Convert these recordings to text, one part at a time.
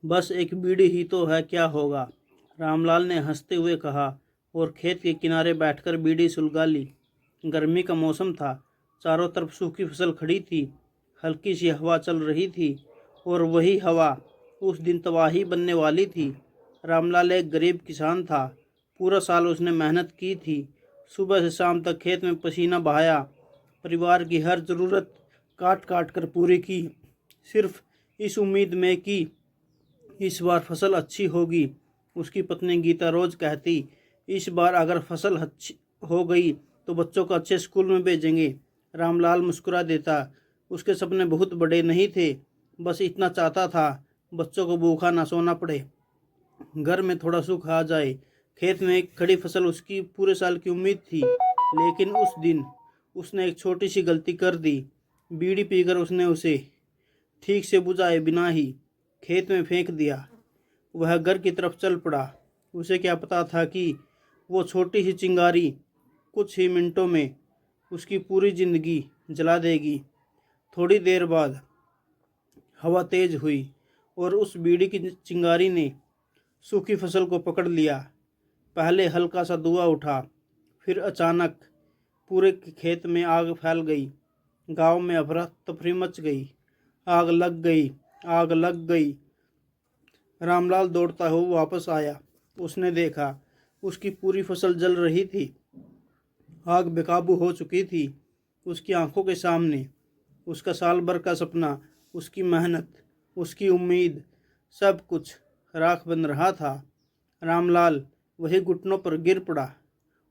बस एक बीड़ी ही तो है, क्या होगा। रामलाल ने हंसते हुए कहा और खेत के किनारे बैठकर बीड़ी सुलगा ली। गर्मी का मौसम था। चारों तरफ सूखी फसल खड़ी थी। हल्की सी हवा चल रही थी और वही हवा उस दिन तबाही बनने वाली थी। रामलाल एक गरीब किसान था। पूरा साल उसने मेहनत की थी। सुबह से शाम तक खेत में पसीना बहाया। परिवार की हर ज़रूरत काट काट कर पूरी की, सिर्फ इस उम्मीद में कि इस बार फसल अच्छी होगी। उसकी पत्नी गीता रोज कहती, इस बार अगर फसल अच्छी हो गई तो बच्चों को अच्छे स्कूल में भेजेंगे। रामलाल मुस्कुरा देता। उसके सपने बहुत बड़े नहीं थे, बस इतना चाहता था बच्चों को भूखा ना सोना पड़े, घर में थोड़ा सुख आ जाए। खेत में एक खड़ी फसल उसकी पूरे साल की उम्मीद थी। लेकिन उस दिन उसने एक छोटी सी गलती कर दी। बीड़ी पीकर उसने उसे ठीक से बुझाए बिना ही खेत में फेंक दिया। वह घर की तरफ चल पड़ा। उसे क्या पता था कि वो छोटी सी चिंगारी कुछ ही मिनटों में उसकी पूरी जिंदगी जला देगी। थोड़ी देर बाद हवा तेज हुई और उस बीड़ी की चिंगारी ने सूखी फसल को पकड़ लिया। पहले हल्का सा धुआं उठा, फिर अचानक पूरे खेत में आग फैल गई। गांव में अफरा तफरी मच गई। आग लग गई, आग लग गई। रामलाल दौड़ता हुआ वापस आया। उसने देखा उसकी पूरी फसल जल रही थी। आग बेकाबू हो चुकी थी। उसकी आंखों के सामने उसका साल भर का सपना, उसकी मेहनत, उसकी उम्मीद, सब कुछ राख बन रहा था। रामलाल वही घुटनों पर गिर पड़ा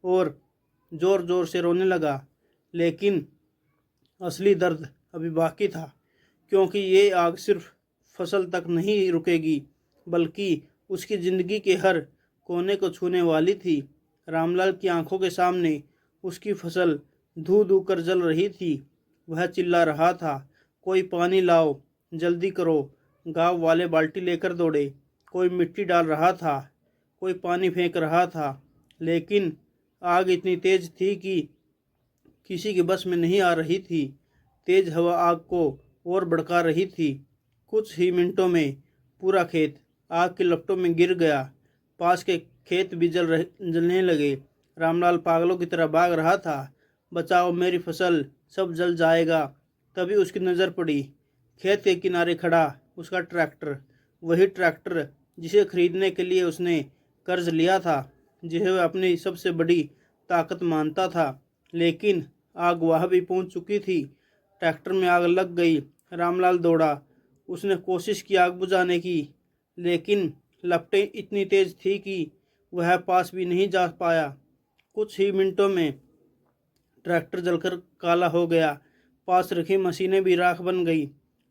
और जोर जोर से रोने लगा। लेकिन असली दर्द अभी बाकी था, क्योंकि ये आग सिर्फ फसल तक नहीं रुकेगी, बल्कि उसकी ज़िंदगी के हर कोने को छूने वाली थी। रामलाल की आंखों के सामने उसकी फसल धू धू कर जल रही थी। वह चिल्ला रहा था, कोई पानी लाओ, जल्दी करो। गांव वाले बाल्टी लेकर दौड़े। कोई मिट्टी डाल रहा था, कोई पानी फेंक रहा था। लेकिन आग इतनी तेज थी कि किसी के बस में नहीं आ रही थी। तेज हवा आग को और भड़का रही थी। कुछ ही मिनटों में पूरा खेत आग की लपटों में गिर गया। पास के खेत भी जलने लगे। रामलाल पागलों की तरह भाग रहा था। बचाओ मेरी फसल, सब जल जाएगा। तभी उसकी नज़र पड़ी खेत के किनारे खड़ा उसका ट्रैक्टर। वही ट्रैक्टर जिसे खरीदने के लिए उसने कर्ज लिया था, जिसे वह अपनी सबसे बड़ी ताकत मानता था। लेकिन आग वहाँ भी पहुँच चुकी थी। ट्रैक्टर में आग लग गई। रामलाल दौड़ा। उसने कोशिश की आग बुझाने की, लेकिन लपटें इतनी तेज थी कि वह पास भी नहीं जा पाया। कुछ ही मिनटों में ट्रैक्टर जलकर काला हो गया। पास रखी मशीनें भी राख बन गई।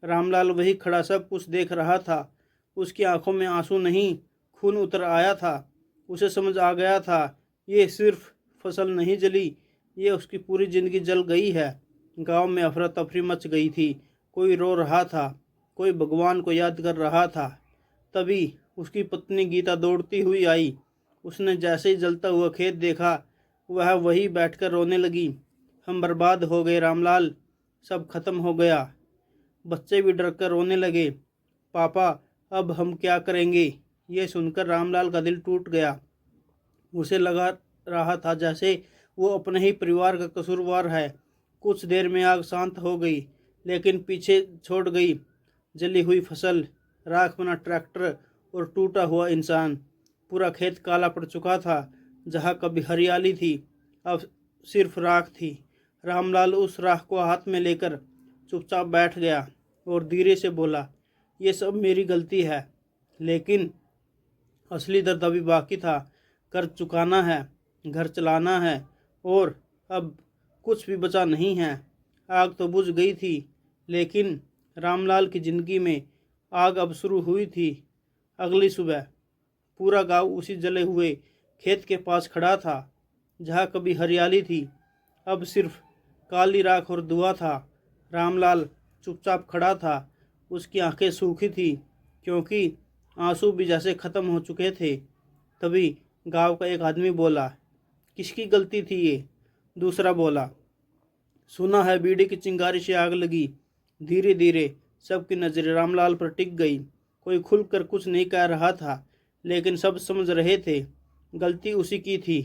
रामलाल वही खड़ा सब कुछ देख रहा था। उसकी आंखों में आंसू नहीं, खून उतर आया था। उसे समझ आ गया था, ये सिर्फ फसल नहीं जली, ये उसकी पूरी जिंदगी जल गई है। गांव में अफरा तफरी मच गई थी। कोई रो रहा था, कोई भगवान को याद कर रहा था। तभी उसकी पत्नी गीता दौड़ती हुई आई। उसने जैसे ही जलता हुआ खेत देखा, वह वहीं बैठकर रोने लगी। हम बर्बाद हो गए रामलाल, सब खत्म हो गया। बच्चे भी डर कर रोने लगे। पापा, अब हम क्या करेंगे? ये सुनकर रामलाल का दिल टूट गया। उसे लगा रहा था जैसे वो अपने ही परिवार का कसूरवार है। कुछ देर में आग शांत हो गई, लेकिन पीछे छोड़ गई जली हुई फसल, राख बना ट्रैक्टर और टूटा हुआ इंसान। पूरा खेत काला पड़ चुका था। जहाँ कभी हरियाली थी, अब सिर्फ राख थी। रामलाल उस राख को हाथ में लेकर चुपचाप बैठ गया और धीरे से बोला, ये सब मेरी गलती है, लेकिन असली दर्द अभी बाकी था। कर्ज चुकाना है, घर चलाना है, और अब कुछ भी बचा नहीं है। आग तो बुझ गई थी, लेकिन रामलाल की ज़िंदगी में आग अब शुरू हुई थी। अगली सुबह पूरा गांव उसी जले हुए खेत के पास खड़ा था। जहाँ कभी हरियाली थी, अब सिर्फ काली राख और धुआं था। रामलाल चुपचाप खड़ा था। उसकी आंखें सूखी थी, क्योंकि आंसू भी जैसे ख़त्म हो चुके थे। तभी गांव का एक आदमी बोला, किसकी गलती थी ये? दूसरा बोला, सुना है बीड़ी की चिंगारी से आग लगी। धीरे धीरे सबकी नज़रें रामलाल पर टिक गई। कोई खुलकर कुछ नहीं कह रहा था, लेकिन सब समझ रहे थे गलती उसी की थी।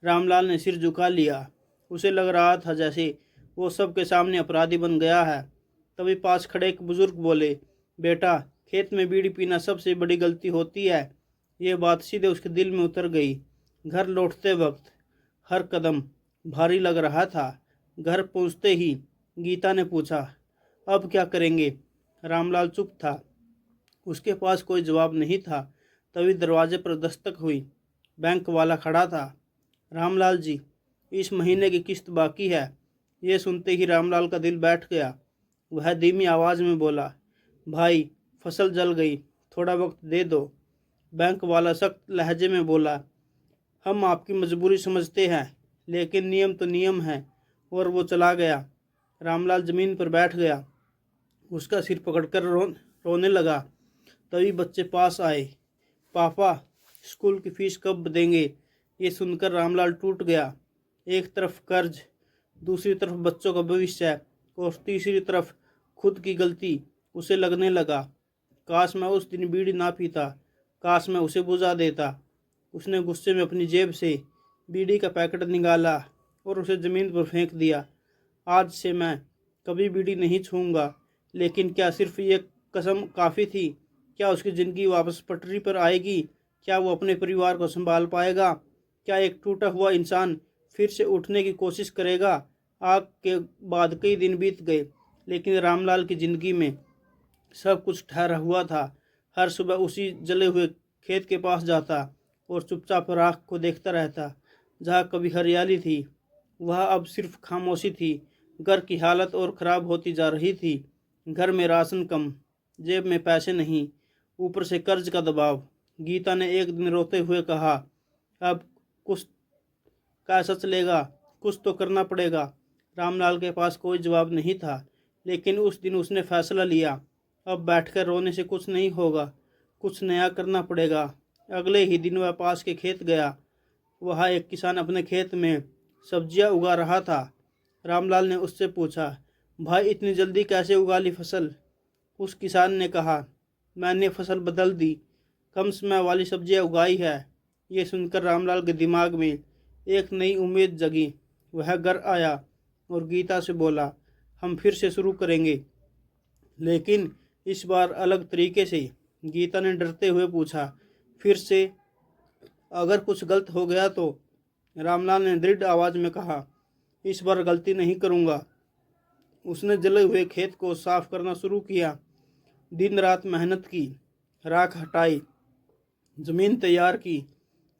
रामलाल ने सिर झुका लिया। उसे लग रहा था जैसे वो सबके सामने अपराधी बन गया है। तभी पास खड़े एक बुजुर्ग बोले, बेटा, खेत में बीड़ी पीना सबसे बड़ी गलती होती है। ये बात सीधे उसके दिल में उतर गई। घर लौटते वक्त हर कदम भारी लग रहा था। घर पहुंचते ही गीता ने पूछा, अब क्या करेंगे? रामलाल चुप था। उसके पास कोई जवाब नहीं था। तभी दरवाजे पर दस्तक हुई। बैंक वाला खड़ा था। रामलाल जी, इस महीने की किस्त बाकी है। ये सुनते ही रामलाल का दिल बैठ गया। वह धीमी आवाज़ में बोला, भाई, फसल जल गई, थोड़ा वक्त दे दो। बैंक वाला सख्त लहजे में बोला, हम आपकी मजबूरी समझते हैं, लेकिन नियम तो नियम है। और वो चला गया। रामलाल जमीन पर बैठ गया। उसका सिर पकड़कर रोने लगा। तभी बच्चे पास आए। पापा, स्कूल की फीस कब देंगे? ये सुनकर रामलाल टूट गया। एक तरफ कर्ज, दूसरी तरफ बच्चों का भविष्य और तीसरी तरफ खुद की गलती। उसे लगने लगा, काश मैं उस दिन बीड़ी ना पीता, काश मैं उसे बुझा देता। उसने गुस्से में अपनी जेब से बीड़ी का पैकेट निकाला और उसे ज़मीन पर फेंक दिया। आज से मैं कभी बीड़ी नहीं छूऊंगा। लेकिन क्या सिर्फ ये कसम काफ़ी थी? क्या उसकी ज़िंदगी वापस पटरी पर आएगी? क्या वो अपने परिवार को संभाल पाएगा? क्या एक टूटा हुआ इंसान फिर से उठने की कोशिश करेगा? आग के बाद कई दिन बीत गए, लेकिन रामलाल की ज़िंदगी में सब कुछ ठहरा हुआ था। हर सुबह उसी जले हुए खेत के पास जाता और चुपचाप राख को देखता रहता। जहाँ कभी हरियाली थी, वह अब सिर्फ खामोशी थी। घर की हालत और ख़राब होती जा रही थी। घर में राशन कम, जेब में पैसे नहीं, ऊपर से कर्ज का दबाव। गीता ने एक दिन रोते हुए कहा, अब कुछ कैसा चलेगा? कुछ तो करना पड़ेगा। रामलाल के पास कोई जवाब नहीं था, लेकिन उस दिन उसने फैसला लिया, अब बैठकर रोने से कुछ नहीं होगा, कुछ नया करना पड़ेगा। अगले ही दिन वह पास के खेत गया। वहाँ एक किसान अपने खेत में सब्जियां उगा रहा था। रामलाल ने उससे पूछा, भाई, इतनी जल्दी कैसे उगा ली फसल? उस किसान ने कहा, मैंने फसल बदल दी, कम समय वाली सब्जियां उगाई है। ये सुनकर रामलाल के दिमाग में एक नई उम्मीद जगी। वह घर आया और गीता से बोला, हम फिर से शुरू करेंगे, लेकिन इस बार अलग तरीके से। गीता ने डरते हुए पूछा, फिर से? अगर कुछ गलत हो गया तो? रामलाल ने दृढ़ आवाज़ में कहा, इस बार गलती नहीं करूँगा। उसने जले हुए खेत को साफ करना शुरू किया। दिन रात मेहनत की, राख हटाई, ज़मीन तैयार की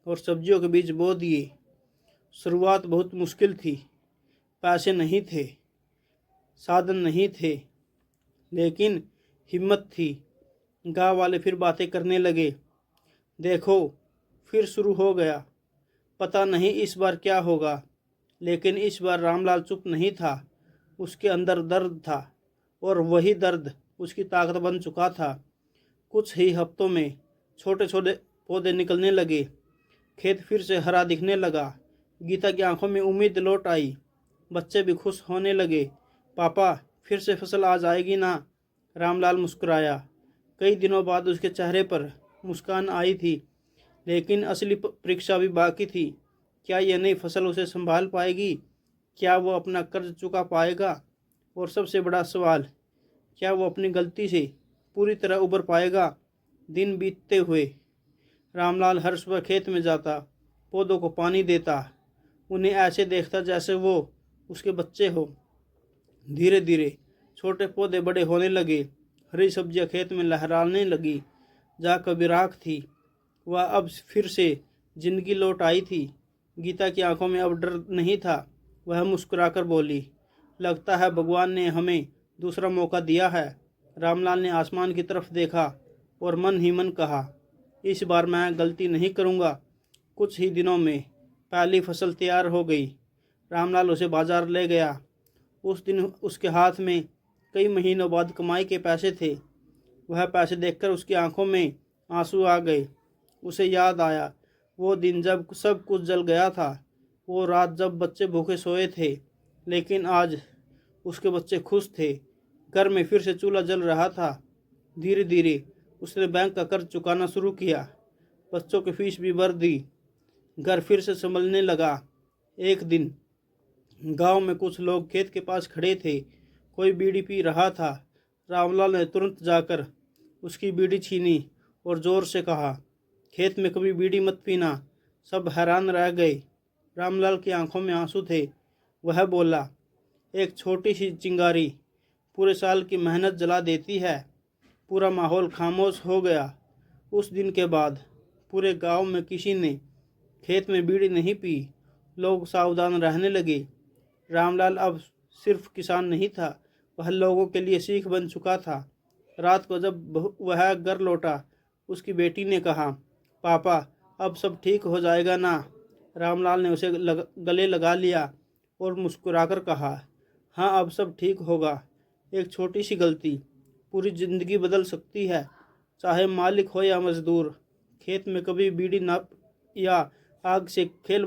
और सब्जियों के बीज बो दिए। शुरुआत बहुत मुश्किल थी। पैसे नहीं थे, साधन नहीं थे, लेकिन हिम्मत थी। गांव वाले फिर बातें करने लगे, देखो, फिर शुरू हो गया। पता नहीं इस बार क्या होगा। लेकिन इस बार रामलाल चुप नहीं था। उसके अंदर दर्द था और वही दर्द उसकी ताकत बन चुका था। कुछ ही हफ्तों में छोटे छोटे पौधे निकलने लगे। खेत फिर से हरा दिखने लगा। गीता की आंखों में उम्मीद लौट आई। बच्चे भी खुश होने लगे। पापा, फिर से फसल आ जाएगी ना? रामलाल मुस्कुराया। कई दिनों बाद उसके चेहरे पर मुस्कान आई थी, लेकिन असली परीक्षा भी बाकी थी। क्या यह नई फसल उसे संभाल पाएगी? क्या वो अपना कर्ज चुका पाएगा? और सबसे बड़ा सवाल, क्या वो अपनी गलती से पूरी तरह उबर पाएगा? दिन बीतते हुए रामलाल हर सुबह खेत में जाता, पौधों को पानी देता, उन्हें ऐसे देखता जैसे वो उसके बच्चे हो। धीरे धीरे छोटे पौधे बड़े होने लगे। हरी सब्जियां खेत में लहराने लगी। जहाँ कभी राख थी, वह अब फिर से जिंदगी लौट आई थी। गीता की आंखों में अब डर नहीं था। वह मुस्कुराकर बोली, लगता है भगवान ने हमें दूसरा मौका दिया है। रामलाल ने आसमान की तरफ देखा और मन ही मन कहा, इस बार मैं गलती नहीं करूँगा। कुछ ही दिनों में पहली फसल तैयार हो गई। रामलाल उसे बाजार ले गया। उस दिन उसके हाथ में कई महीनों बाद कमाई के पैसे थे। वह पैसे देखकर उसकी आंखों में आंसू आ गए। उसे याद आया वो दिन जब सब कुछ जल गया था, वो रात जब बच्चे भूखे सोए थे। लेकिन आज उसके बच्चे खुश थे। घर में फिर से चूल्हा जल रहा था। धीरे धीरे उसने बैंक का कर्ज चुकाना शुरू किया, बच्चों की फीस भी भर दी। घर फिर से संभलने लगा। एक दिन गांव में कुछ लोग खेत के पास खड़े थे। कोई बीड़ी पी रहा था। रामलाल ने तुरंत जाकर उसकी बीड़ी छीनी और जोर से कहा, खेत में कभी बीड़ी मत पीना। सब हैरान रह गए। रामलाल की आंखों में आंसू थे। वह बोला, एक छोटी सी चिंगारी पूरे साल की मेहनत जला देती है। पूरा माहौल खामोश हो गया। उस दिन के बाद पूरे गांव में किसी ने खेत में बीड़ी नहीं पी। लोग सावधान रहने लगे। रामलाल अब सिर्फ किसान नहीं था, वह लोगों के लिए सीख बन चुका था। रात को जब वह घर लौटा, उसकी बेटी ने कहा, पापा अब सब ठीक हो जाएगा ना। रामलाल ने उसे गले लगा लिया और मुस्कुराकर कहा, हाँ अब सब ठीक होगा। एक छोटी सी गलती पूरी जिंदगी बदल सकती है। चाहे मालिक हो या मजदूर, खेत में कभी बीड़ी ना या आग से खेल